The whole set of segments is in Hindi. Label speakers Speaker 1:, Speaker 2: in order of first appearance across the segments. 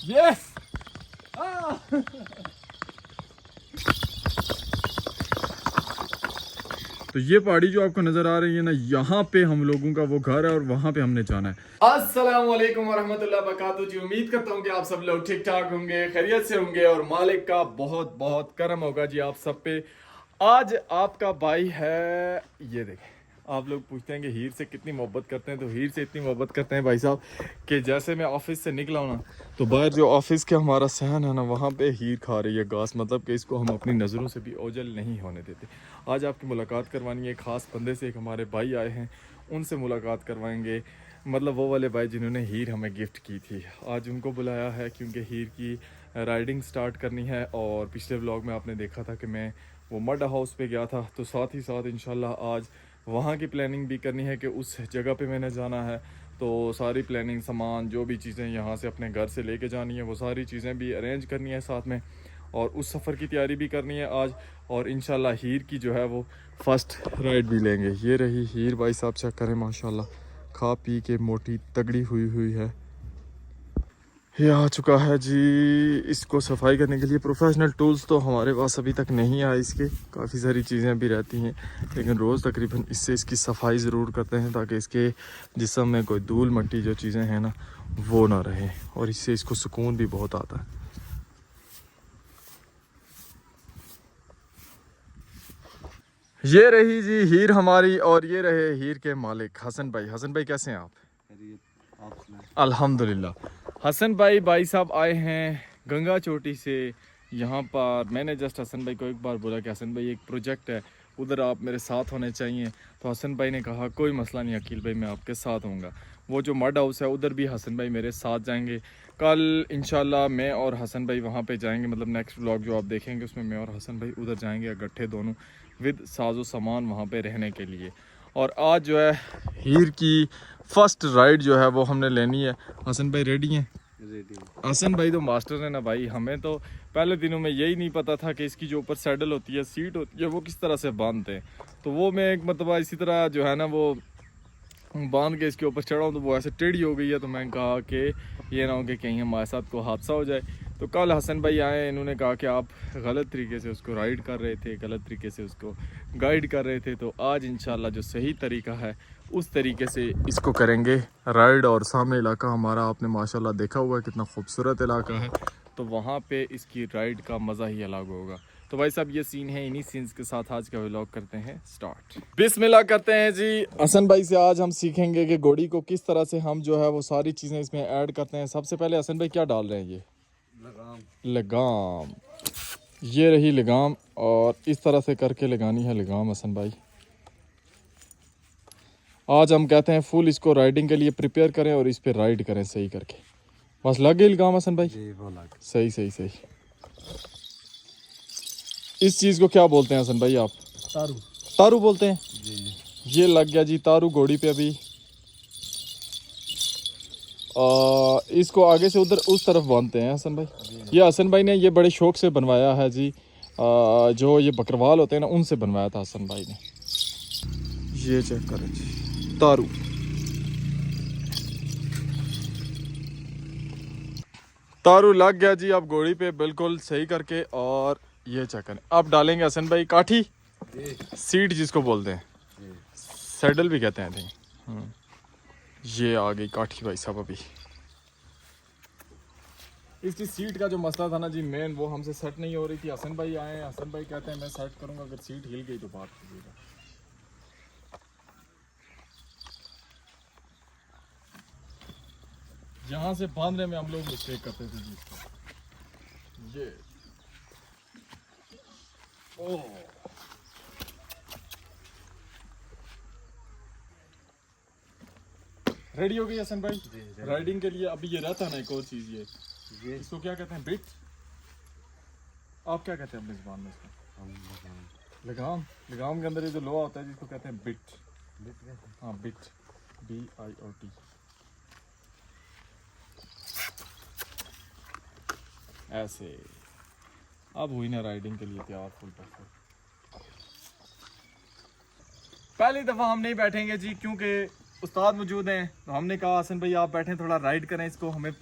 Speaker 1: यस। तो ये पहाड़ी जो आपको नजर आ रही है ना, यहाँ पे हम लोगों का वो घर है और वहां पे हमने जाना है। अस्सलाम वालेकुम वरहमतुल्लाह वबरकातुहू जी। उम्मीद करता हूँ कि आप सब लोग ठीक ठाक होंगे, खैरियत से होंगे और मालिक का बहुत बहुत करम होगा जी आप सब पे। आज आपका भाई है, ये देखें। आप लोग पूछते हैं कि हीर से कितनी मोहब्बत करते हैं, तो हीर से इतनी मोहब्बत करते हैं भाई साहब कि जैसे मैं ऑफिस से निकला हूँ ना, तो बाहर जो ऑफिस के हमारा सहन है ना, वहाँ पे हीर खा रही है घास। मतलब कि इसको हम अपनी नज़रों से भी ओझल नहीं होने देते। आज आपकी मुलाकात करवानी है ख़ास बंदे से, एक हमारे भाई आए हैं, उनसे मुलाकात करवाएंगे। मतलब वो वाले भाई जिन्होंने हीर हमें गिफ्ट की थी, आज उनको बुलाया है क्योंकि हीर की राइडिंग स्टार्ट करनी है। और पिछले व्लॉग में आपने देखा था कि मैं वो मड हाउस पे गया था, तो साथ ही साथ इंशाल्लाह आज वहाँ की प्लानिंग भी करनी है कि उस जगह पे मैंने जाना है। तो सारी प्लानिंग, सामान, जो भी चीज़ें यहाँ से अपने घर से लेके जानी है, वो सारी चीज़ें भी अरेंज करनी है साथ में, और उस सफ़र की तैयारी भी करनी है आज। और इंशाल्लाह हीर की जो है वो फर्स्ट राइड भी लेंगे। ये रही हीर, भाई साहब चेक करें, माशाल्लाह खा पी के मोटी तगड़ी हुई हुई है। ये आ चुका है जी। इसको सफाई करने के लिए प्रोफेशनल टूल्स तो हमारे पास अभी तक नहीं आए, इसके काफ़ी सारी चीज़ें भी रहती हैं, लेकिन रोज़ तकरीबन इससे इसकी सफाई ज़रूर करते हैं ताकि इसके जिस्म में कोई धूल मट्टी जो चीज़ें हैं ना, वो ना रहे, और इससे इसको सुकून भी बहुत आता है। ये रही जी हीर हमारी, और ये रहे हीर के मालिक हसन भाई। हसन भाई कैसे हैं आप? अल्हम्दुलिल्लाह। हसन भाई साहब आए हैं गंगा चोटी से यहाँ पर। मैंने जस्ट हसन भाई को एक बार बोला कि हसन भाई एक प्रोजेक्ट है, उधर आप मेरे साथ होने चाहिए। तो हसन भाई ने कहा कोई मसला नहीं अकील भाई, मैं आपके साथ होऊंगा। वो जो मड हाउस है उधर भी हसन भाई मेरे साथ जाएंगे। कल इंशाल्लाह मैं और हसन भाई वहाँ पे जाएंगे, मतलब नेक्स्ट व्लॉग जो आप देखेंगे उसमें मैं और हसन भाई उधर जाएंगे इकट्ठे दोनों, विद साजो सामान वहाँ पे रहने के लिए। और आज जो है हीर की फर्स्ट राइड जो है वो हमने लेनी है। हसन भाई रेडी हैं? रेडी। हसन भाई तो मास्टर है ना भाई। हमें तो पहले दिनों में यही नहीं पता था कि इसकी जो ऊपर सैडल होती है, सीट होती है, वो किस तरह से बांधते हैं। तो वो मैं एक मतलब इसी तरह जो है ना वो बांध के इसके ऊपर चढ़ा हूँ, तो वो ऐसे टेढ़ी हो गई है। तो मैंने कहा कि ये ना हो कि कहीं हमारे साथ को हादसा हो जाए। तो कल हसन भाई आए, इन्होंने कहा कि आप गलत तरीके से उसको राइड कर रहे थे, गलत तरीके से उसको गाइड कर रहे थे। तो आज इंशाल्लाह जो सही तरीका है उस तरीके से इसको करेंगे राइड। और सामने इलाका हमारा आपने माशाल्लाह देखा हुआ है, कितना खूबसूरत इलाका है। तो वहाँ पे इसकी राइड का मज़ा ही अलग होगा। तो भाई साहब ये सीन है, इन्हीं सीन्स के साथ आज का व्लॉग करते हैं स्टार्ट। बिस्मिल्लाह करते हैं जी। हसन भाई से आज हम सीखेंगे कि घोड़ी को किस तरह से हम जो है वो सारी चीज़ें इसमें ऐड करते हैं। सबसे पहले हसन भाई क्या डाल रहे हैं? ये लगाम। लगाम, ये रही लगाम, और इस तरह से करके लगानी है लगाम हसन भाई। आज हम कहते हैं फुल इसको राइडिंग के लिए प्रिपेयर करें और इस पर राइड करें सही करके। बस लग गई लगाम हसन भाई? जी वो लग। सही सही सही। इस चीज़ को क्या बोलते हैं हसन भाई आप? तारू। तारू बोलते हैं जी। ये लग गया जी तारू घोड़ी पे अभी। इसको आगे से उधर उस तरफ बांधते हैं हसन भाई। ये हसन भाई ने ये बड़े शौक से बनवाया है जी। जो ये बकरवाल होते हैं ना, उनसे बनवाया था हसन भाई ने। ये चेक करें जी तारू। तारू लग गया जी अब घोड़ी पे बिल्कुल सही करके। और ये चेक करें, अब डालेंगे हसन भाई काठी, सीट जिसको बोलते हैं, सैडल भी कहते हैं। ये आ गई काठी भाई साहब। अभी इसकी सीट का जो मसला था ना जी मेन, वो हमसे सेट नहीं हो रही थी। हसन भाई आए, हसन भाई कहते हैं मैं सेट करूंगा, अगर सीट हिल गई तो बात कीजिएगा। यहाँ से बांधने में हम लोग मिस्टेक करते थे जी इसको। ये ओह, रेडी हो गई हसन भाई राइडिंग के लिए। अभी ये रहता है ना एक और चीज़, ये इसको क्या कहते हैं? बिट। आप क्या कहते हैं अपनी ज़बान में इसको? लगाम। लगाम के अंदर ये जो लोहा होता है जिसको कहते हैं बिट। हाँ बिट, BIOT। ऐसे अब हुई ना राइडिंग के लिए तैयार फुल परफेक्ट। पहली दफ़ा हम नहीं बैठेंगे जी, क्योंकि उस्ताद मौजूद हैं, तो हमने कहा हसन भाई आप बैठें, थोड़ा राइड करें इसको, हमें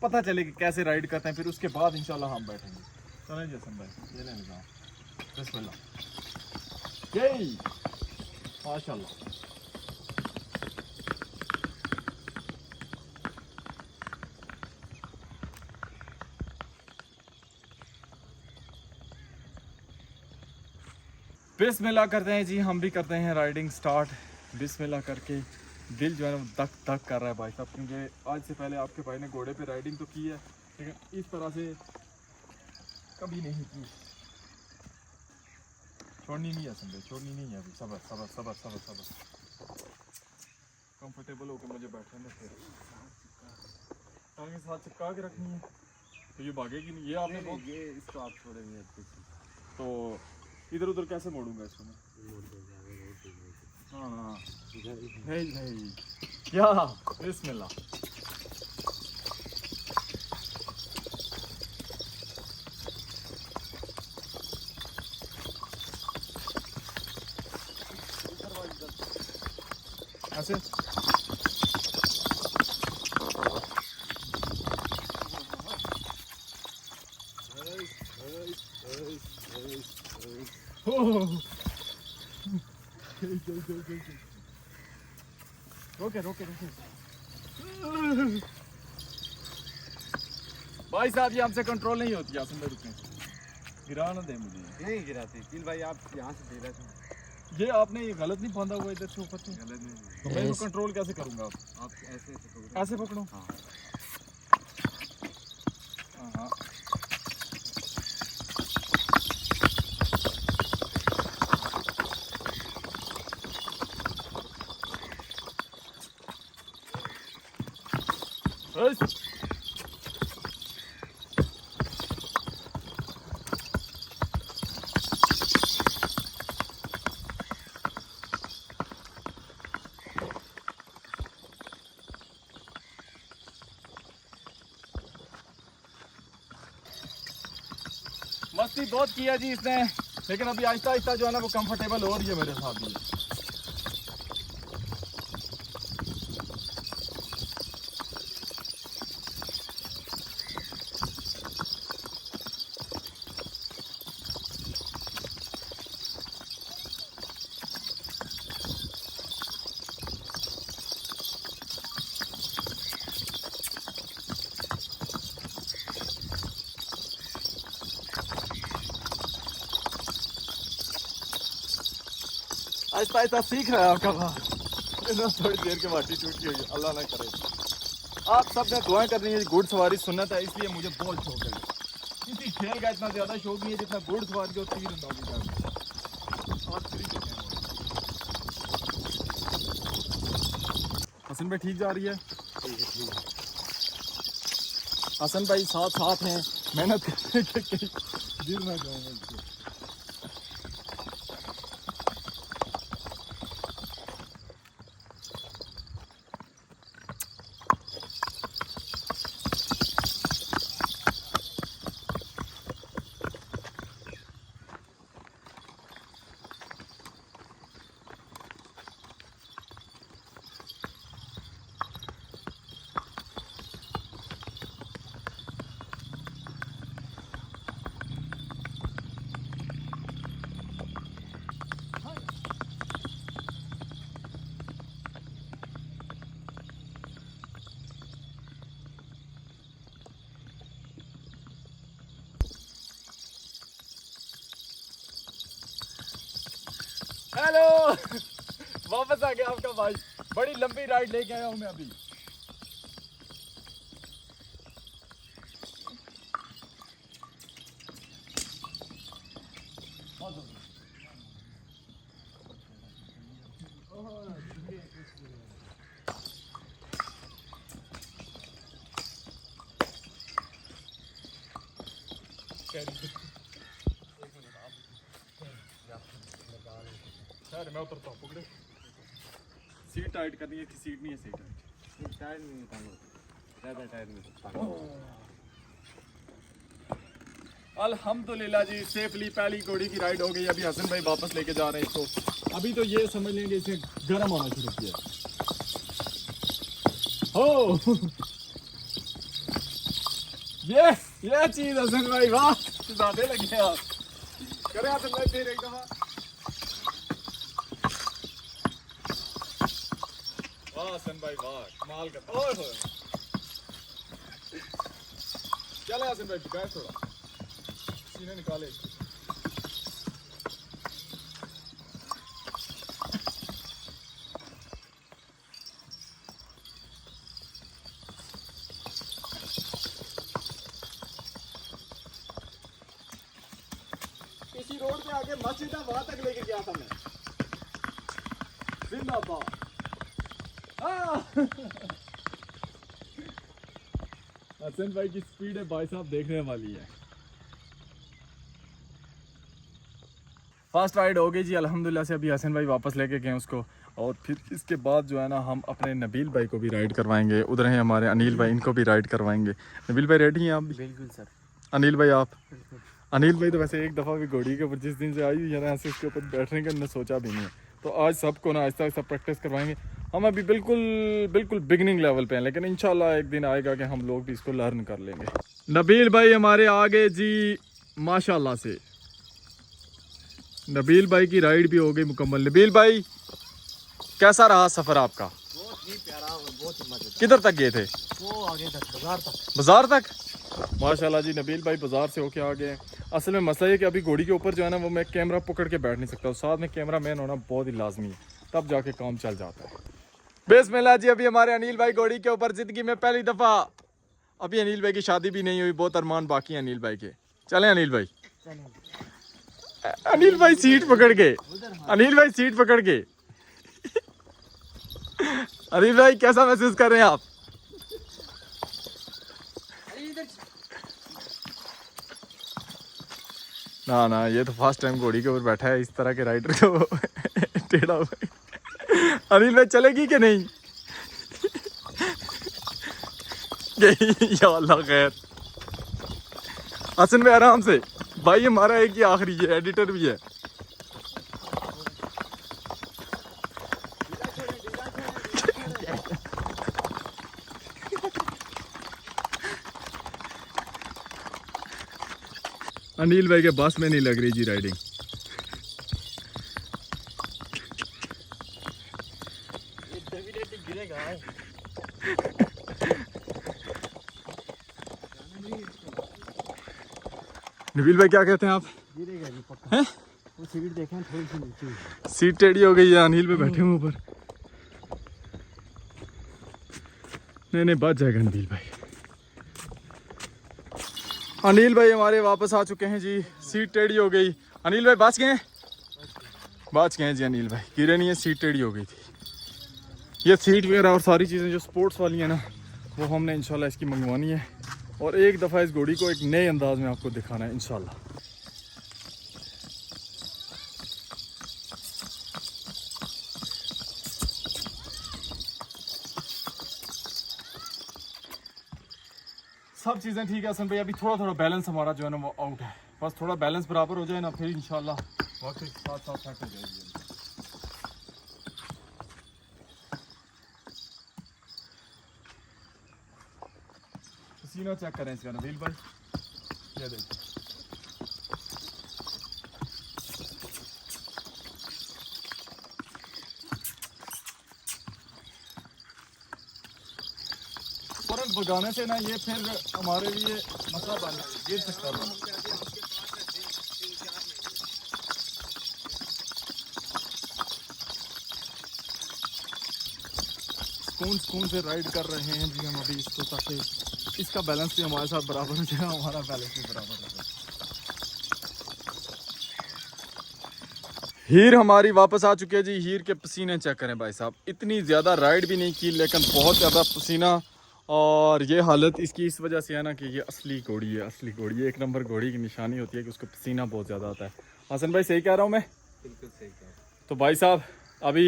Speaker 1: पता चले कि कैसे राइड करते हैं, फिर उसके बाद इंशाल्लाह हम बैठेंगे। चलें जी हसन भाई, ये लें निज़ाम, बिस्मिल्लाह, यही माशाल्लाह। बिस्मिल्लाह करते हैं जी, हम भी करते हैं राइडिंग स्टार्ट। बिस्मिल्लाह करके दिल जो है ना धक धक कर रहा है भाई साहब, क्योंकि आज से पहले आपके भाई ने घोड़े पे राइडिंग तो की है, लेकिन इस तरह से कभी नहीं की। छोड़नी नहीं है संजय, छोड़नी नहीं है अभी, सबर सबर सबर सबर सबर। कंफर्टेबल होकर मुझे बैठने में, फिर साथ चिपका के रखनी है तो ये भागेगी नहीं। ये आपने बहुत,
Speaker 2: ये इसको आप छोड़ेंगे
Speaker 1: तो इधर उधर कैसे मोड़ूंगा इसको मैं? हाँ नहीं नहीं क्या, बिस्मिल्लाह। ऐसे रोके रोके रोके भाई साहब, ये हमसे कंट्रोल नहीं होती। आसन भाई रुकें, गिरा ना दे मुझे।
Speaker 2: नहीं गिराती किल भाई, आप यहाँ से दे रहे थे।
Speaker 1: ये आपने ये गलत नहीं बांधा हुआ इधर से ऊपर से?
Speaker 2: गलत नहीं,
Speaker 1: तो मैं इसको कंट्रोल कैसे करूंगा?
Speaker 2: आप ऐसे ऐसे पकड़ो।
Speaker 1: ऐसे पकड़ो?
Speaker 2: हाँ
Speaker 1: हाँ बस। मस्ती बहुत किया जी इसने, लेकिन अभी आहिस्ता आहिस्ता जो है ना वो कंफर्टेबल हो रही है मेरे साथ भी। आहिस्ता आहिस्ता सीख रहा है आपका भाई, थोड़ी देर के बाद टूट गई, अल्लाह ना करे। आप सब ने दुआएं करनी है, घुड़सवारी सुन्नत है, इसलिए मुझे बहुत शौक है। किसी खेल का इतना ज़्यादा शौक नहीं है जितना घुड़सवारी और तीरंदाजी का। हसन भाई ठीक जा रही है? हसन भाई साथ साथ हैं, मेहनत करके गिर ना जाऊंगा। हेलो वापस आ गया आपका भाई, बड़ी लंबी राइड लेके आया हूँ मैं अभी। सर मैं उतरता हूँ, पकड़े। सीट टाइट करनी है कि सीट नहीं है? सीट टाइट,
Speaker 2: टायर नहीं निकालो, ज़्यादा टायर नहीं।
Speaker 1: अल्हम्दुलिल्लाह जी, सेफली पहली घोड़ी की राइड हो गई। अभी हसन भाई वापस लेके जा रहे हैं इसको। अभी तो ये समझ लेंगे इसे गर्म होना शुरू किया। हो ये चीज हसन भाई वाह ज्यादा लगे आप करे हसन भाई फिर एक दफा वाह हसन भाई वाह कमाल कर ओए होए चले हसन भाई बिगाड़ थोड़ा सीने निकाले इसी रोड पे आके मस्जिद है वहां तक लेके गया था मैं जिंदाबाद हसन भाई की स्पीड है भाई साहब देखने वाली है फर्स्ट राइड हो गई जी अल्हम्दुलिल्लाह से अभी हसन भाई वापस लेके गए उसको और फिर इसके बाद जो है ना हम अपने नबील भाई को भी राइड करवाएंगे उधर हैं हमारे अनिल भाई इनको भी राइड करवाएंगे नबील भाई रेडी हैं आप भी
Speaker 2: बिल्कुल सर
Speaker 1: अनिल भाई आप अनिल भाई तो वैसे एक दफ़ा भी घोड़ी के ऊपर जिस दिन से आई हुई है ना ऐसे उसके ऊपर बैठने का हमने सोचा भी नहीं है तो आज सबको ना आहिस्ता आहिस्ता प्रैक्टिस करवाएंगे हम अभी बिल्कुल बिगनिंग लेवल पे हैं लेकिन इंशाल्लाह एक दिन आएगा कि हम लोग भी इसको लर्न कर लेंगे नबील भाई हमारे आगे जी माशाल्लाह से नबील भाई की राइड भी हो गई मुकम्मल नबील भाई कैसा रहा सफ़र आपका
Speaker 2: बहुत ही प्यारा और बहुत ही मजेदार
Speaker 1: किधर तक गए थे
Speaker 2: वो आगे तक
Speaker 1: बाजार तक माशाल्लाह जी नबील भाई बाजार से होके आ गए हैं असल में मसला ये कि अभी घोड़ी के ऊपर जो है ना वो मैं कैमरा पकड़ के बैठ नहीं सकता साथ में कैमरा मैन होना बहुत ही लाजमी है तब जाके काम चल जाता है बिस्मिल्लाह जी अभी हमारे अनिल भाई घोड़ी के ऊपर जिंदगी में पहली दफ़ा अभी अनिल भाई की शादी भी नहीं हुई बहुत अरमान बाकी है अनिल भाई के चलें अनिल भाई अनिल भाई सीट पकड़ के अनिल भाई सीट पकड़ के अनिल भाई कैसा महसूस कर रहे हैं आप ना ये तो फर्स्ट टाइम घोड़ी के ऊपर बैठा है इस तरह के राइडर तो टेढ़ा हुआ अनिल भाई चलेगी कि नहीं या अल्लाह खैर हसन भाई आराम से भाई हमारा एक ही आखिरी है एडिटर भी है अनिल भाई के बस में नहीं लग रही जी राइडिंग नबील भाई क्या कहते हैं आप
Speaker 2: गिरेगा जी पक्का वो सीट देखें थोड़ी सी नीचे
Speaker 1: सीट टेढ़ी हो गई है अनिल भाई बैठे हुए ऊपर नहीं बच जाएगा नबील भाई अनिल भाई हमारे वापस आ चुके हैं जी सीट टेढ़ी हो गई अनिल भाई बच गए जी अनिल भाई गिरे नहीं है सीट टेढ़ी हो गई थी ये सीट वगैरह और सारी चीज़ें जो स्पोर्ट्स वाली हैं ना वो हमने इंशाल्लाह इसकी मंगवानी है और एक दफ़ा इस घोड़ी को एक नए अंदाज में आपको दिखाना है इंशाल्लाह सब चीज़ें ठीक है हसन भाई अभी थोड़ा बैलेंस हमारा जो है ना वो आउट है बस थोड़ा बैलेंस बराबर हो जाए ना फिर इंशाल्लाह वक्त के साथ सेट हो जाएगी पसीना चेक करें इसका नबील भाई ये देखिए फौरन भगाने से ना ये फिर हमारे लिए मसला बन गिर सकता है सुकून से राइड कर रहे हैं जी हम अभी इसको ताकि इसका बैलेंस भी हमारे साथ बराबर हो जाए हमारा बैलेंस भी बराबर हो जाए हीर हमारी वापस आ चुकी है जी हीर के पसीने चेक करें भाई साहब इतनी ज़्यादा राइड भी नहीं की लेकिन बहुत ज़्यादा पसीना और ये हालत इसकी इस वजह से है ना कि ये असली घोड़ी है एक नंबर घोड़ी की निशानी होती है कि उसको पसीना बहुत ज़्यादा आता है हसन भाई सही कह रहा हूँ मैं
Speaker 2: बिल्कुल सही कहा
Speaker 1: तो भाई साहब अभी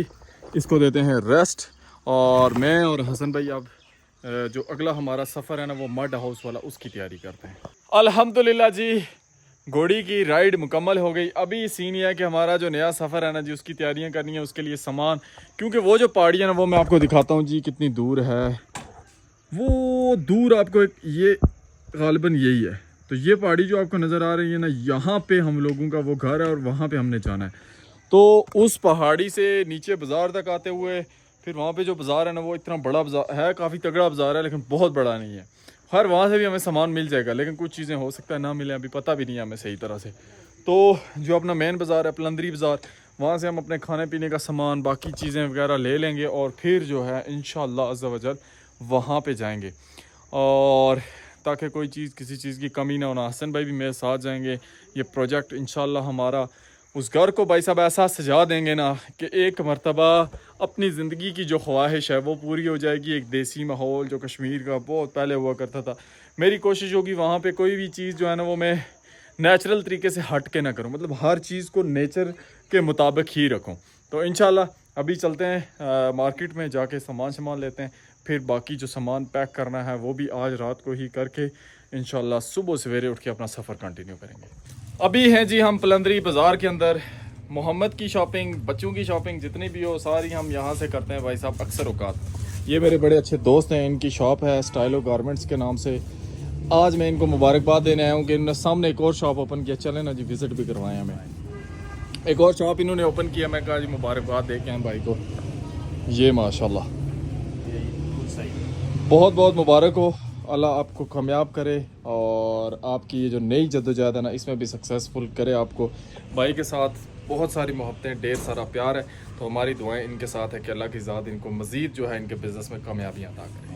Speaker 1: इसको देते हैं रेस्ट और मैं और हसन भाई अब जो अगला हमारा सफ़र है ना वो मड हाउस वाला उसकी तैयारी करते हैं अल्हम्दुलिल्लाह जी घोड़ी की राइड मुकम्मल हो गई अभी सीन ये है कि हमारा जो नया सफ़र है ना जी उसकी तैयारियां करनी है उसके लिए सामान क्योंकि वो जो पहाड़ी है ना वो मैं आपको दिखाता हूँ जी कितनी दूर है वो दूर आपको एक ये गालिबन यही है। तो ये पहाड़ी जो आपको नज़र आ रही है ना, यहाँ पे हम लोगों का वो घर है और वहाँ पे हमने जाना है। तो उस पहाड़ी से नीचे बाज़ार तक आते हुए फिर वहाँ पे जो बाज़ार है ना, वो इतना बड़ा बाज़ार है, काफ़ी तगड़ा बाज़ार है, लेकिन बहुत बड़ा नहीं है। हर वहाँ से भी हमें सामान मिल जाएगा, लेकिन कुछ चीज़ें हो सकता है ना मिले, अभी पता भी नहीं है हमें सही तरह से। तो जो अपना मेन बाज़ार है पलंदरी बाज़ार, वहाँ से हम अपने खाने पीने का सामान बाकी चीज़ें वगैरह ले लेंगे और फिर जो है इंशाअल्लाह अज़्ज़ा वजल वहाँ पे जाएंगे। और ताकि कोई चीज़ किसी चीज़ की कमी ना होना, हसन भाई भी मेरे साथ जाएंगे। ये प्रोजेक्ट इंशाअल्लाह हमारा उस घर को भाई साहब ऐसा सजा देंगे ना कि एक मर्तबा अपनी ज़िंदगी की जो ख्वाहिश है वो पूरी हो जाएगी। एक देसी माहौल जो कश्मीर का बहुत पहले हुआ करता था, मेरी कोशिश होगी वहाँ पे कोई भी चीज़ जो है ना वो मैं नेचुरल तरीके से हट के ना करूँ, मतलब हर चीज़ को नेचर के मुताबिक ही रखूँ। तो इंशाल्लाह अभी चलते हैं मार्केट में, जाके सामान लेते हैं, फिर बाकी जो सामान पैक करना है वो भी आज रात को ही करके इंशाल्लाह सुबह सवेरे उठ के अपना सफ़र कंटिन्यू करेंगे। अभी हैं जी हम पलंदरी बाज़ार के अंदर। मोहम्मद की शॉपिंग, बच्चों की शॉपिंग जितनी भी हो सारी हम यहाँ से करते हैं भाई साहब अक्सर औकात। ये मेरे बड़े अच्छे दोस्त हैं, इनकी शॉप है स्टाइलो गारमेंट्स के नाम से। आज मैं इनको मुबारकबाद देने आया हूँ कि इन्होंने सामने एक और शॉप ओपन किया, चले ना जी विज़िट भी करवाएं हमें। एक और शॉप इन्होंने ओपन किया, मैं कहा जी मुबारकबाद दे के आए भाई को। ये माशाल्लाह बहुत बहुत मुबारक हो, अल्लाह आपको कामयाब करे और आपकी ये जो नई जद्दोजहद है ना इसमें भी सक्सेसफुल करे आपको। भाई के साथ बहुत सारी मोहब्बतें, ढेर सारा प्यार है, तो हमारी दुआएं इनके साथ है कि अल्लाह की ज़ात इनको मज़ीद जो है इनके बिज़नेस में कामयाबियाँ अता करे।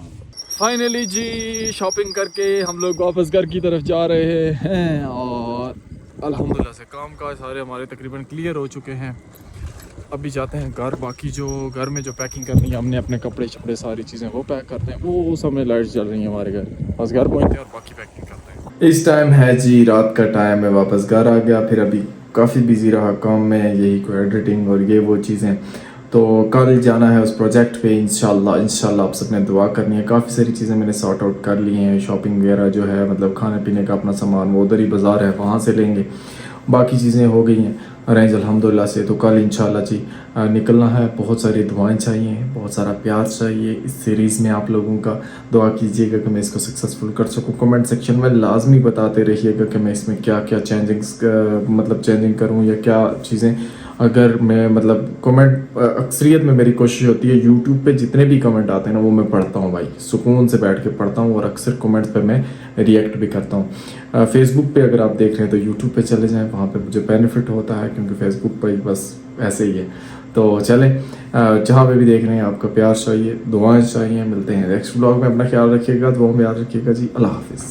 Speaker 1: फाइनली जी शॉपिंग करके हम लोग वापस घर की तरफ जा रहे हैं और अल्हम्दुलिल्लाह से काम काज सारे हमारे तकरीबन क्लियर हो चुके हैं। अभी जाते हैं घर, बाकी जो घर में जो पैकिंग करनी है हमने, अपने कपड़े शपड़े सारी चीज़ें वो पैक करते हैं। वो समय लाइट चल रही है हमारे घर, बस घर पहुँचते हैं और बाकी पैकिंग करते हैं। इस टाइम है जी रात का टाइम है, वापस घर आ गया। फिर अभी काफ़ी बिजी रहा काम में, यही कोई एडिटिंग और ये वो चीज़ें। तो कल जाना है उस प्रोजेक्ट पे इंशाल्लाह आप सबने दुआ करनी है। काफ़ी सारी चीज़ें मैंने सॉर्ट आउट कर ली हैं, शॉपिंग वगैरह जो है मतलब खाने पीने का अपना सामान वो उधर ही बाज़ार है वहाँ से लेंगे, बाकी चीज़ें हो गई हैं अरेंज अल्हम्दुलिल्लाह से। तो कल इंशाल्लाह जी निकलना है। बहुत सारी दुआएं चाहिए, बहुत सारा प्यार चाहिए इस सीरीज़ में आप लोगों का। दुआ कीजिएगा कि मैं इसको सक्सेसफुल कर सकूं। कमेंट सेक्शन में लाजमी बताते रहिएगा कि मैं इसमें क्या क्या चेंजिंग करूं या क्या चीज़ें। अगर मैं मतलब कमेंट अक्सरियत में मेरी कोशिश होती है यूट्यूब पे जितने भी कमेंट आते हैं ना वो मैं पढ़ता हूँ भाई, सुकून से बैठ के पढ़ता हूँ और अक्सर कमेंट्स पे मैं रिएक्ट भी करता हूँ। फेसबुक पे अगर आप देख रहे हैं तो यूट्यूब पे चले जाएं, वहाँ पे मुझे बेनिफिट होता है क्योंकि फेसबुक पे बस ऐसे ही है। तो चलें जहाँ पे भी देख रहे हैं आपका प्यार चाहिए, दुआएं चाहिए। मिलते हैं नेक्स्ट ब्लॉग में, अपना ख्याल रखिएगा, दुआ में याद रखिएगा जी। अल्लाह हाफिज़।